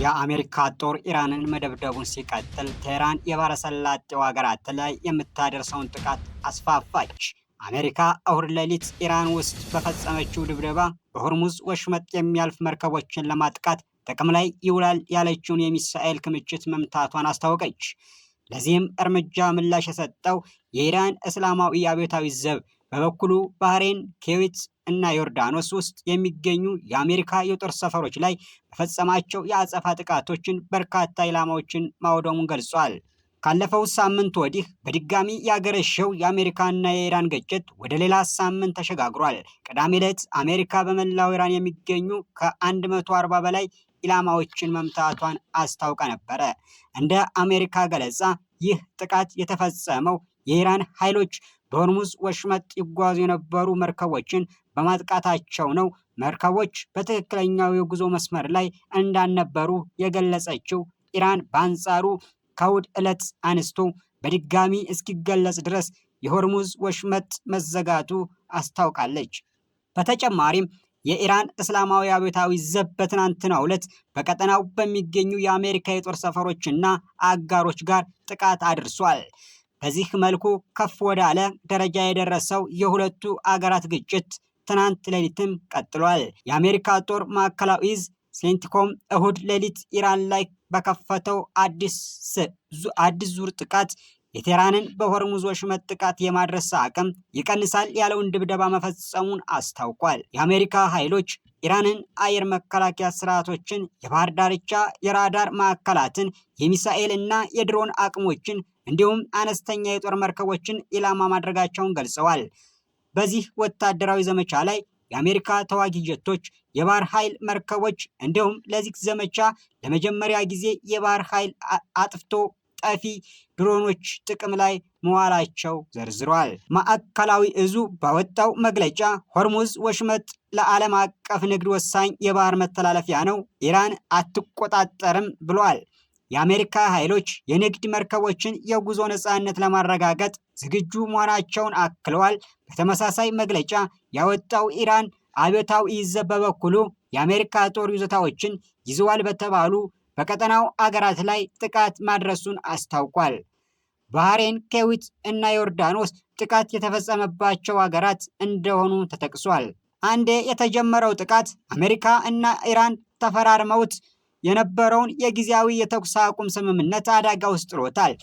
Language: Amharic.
የአሜሪካ ጦር ኢራንን መደብደቡን ሲቀጥል ቴህራን የባሕረ ሰላጤው ሀገራት ላይ የምታደርሰውን ጥቃት አስፋፋች። አሜሪካ እሁድ ሌሊት ኢራን ውስጥ በፈጸመችው ድብደባ በሆርሙዝ ወሽመጥ የሚያልፍ መርከቦችን ለማጥቃት ጥቅም ላይ ይውላል ያለችውን የሚሳኤል ክምችት መምታቷን አስታወቀች። ለዚህም እርምጃ ምላሽ የሰጠው የኢራን እስላማዊ አብዮታዊ ዘብ በበኩሉ ባህሬን፣ ኩዌት እና ዮርዳኖስ ውስጥ የሚገኙ የአሜሪካ የጦር ሰፈሮች ላይ በፈጸማቸው የአጸፋ ጥቃቶችን በርካታ ኢላማዎችን ማውደሙን ገልጿል። ካለፈው ሳምንት ወዲህ በድጋሚ ያገረሸው የአሜሪካና የኢራን ግጭት ወደ ሌላ ሳምንት ተሸጋግሯል። ቅዳሜ ዕለት አሜሪካ በመላው ኢራን የሚገኙ ከ140 በላይ ኢላማዎችን መምታቷን አስታውቃ ነበረ። እንደ አሜሪካ ገለጻ ይህ ጥቃት የተፈጸመው የኢራን ኃይሎች በሆርሙዝ ወሽመጥ ይጓዙ የነበሩ መርከቦችን በማጥቃታቸው ነው። መርከቦች በትክክለኛው የጉዞ መስመር ላይ እንዳልነበሩ የገለጸችው ኢራን በአንጻሩ ከእሁድ ዕለት አንስቶ በድጋሚ እስኪገለጽ ድረስ የሆርሙዝ ወሽመጥ መዘጋቱ አስታውቃለች። በተጨማሪም የኢራን እስላማዊ አብዮታዊ ዘብ በትናንትናው ዕለት በቀጠናው በሚገኙ የአሜሪካ የጦር ሰፈሮችና አጋሮች ጋር ጥቃት አድርሷል። በዚህ መልኩ ከፍ ወዳለ ደረጃ የደረሰው የሁለቱ አገራት ግጭት ትናንት ሌሊትም ቀጥሏል። የአሜሪካ ጦር ማዕከላዊ ዕዝ ሴንቲኮም እሁድ ሌሊት ኢራን ላይ በከፈተው አዲስ ዙር ጥቃት የቴህራንን በሆርሙዝ ወሽመጥ ጥቃት የማድረስ አቅም ይቀንሳል ያለውን ድብደባ መፈጸሙን አስታውቋል። የአሜሪካ ኃይሎች ኢራንን አየር መከላከያ ስርዓቶችን፣ የባህር ዳርቻ የራዳር ማዕከላትን፣ የሚሳኤል እና የድሮን አቅሞችን እንዲሁም አነስተኛ የጦር መርከቦችን ኢላማ ማድረጋቸውን ገልጸዋል። በዚህ ወታደራዊ ዘመቻ ላይ የአሜሪካ ተዋጊ ጀቶች፣ የባህር ኃይል መርከቦች እንዲሁም ለዚህ ዘመቻ ለመጀመሪያ ጊዜ የባህር ኃይል አጥፍቶ ጠፊ ድሮኖች ጥቅም ላይ መዋላቸው ዘርዝሯል። ማዕከላዊ ዕዙ ባወጣው መግለጫ ሆርሙዝ ወሽመጥ ለዓለም አቀፍ ንግድ ወሳኝ የባህር መተላለፊያ ነው፣ ኢራን አትቆጣጠርም ብሏል። የአሜሪካ ኃይሎች የንግድ መርከቦችን የጉዞ ነፃነት ለማረጋገጥ ዝግጁ መሆናቸውን አክለዋል። በተመሳሳይ መግለጫ ያወጣው ኢራን አብዮታዊ ዘብ በበኩሉ የአሜሪካ ጦር ይዞታዎችን ይዘዋል በተባሉ በቀጠናው አገራት ላይ ጥቃት ማድረሱን አስታውቋል። ባህሬን፣ ኩዌት እና ዮርዳኖስ ጥቃት የተፈጸመባቸው አገራት እንደሆኑ ተጠቅሷል። አንዴ የተጀመረው ጥቃት አሜሪካ እና ኢራን ተፈራርመውት የነበረውን የጊዜያዊ የተኩስ አቁም ስምምነት አደጋ ውስጥ ጥሎታል።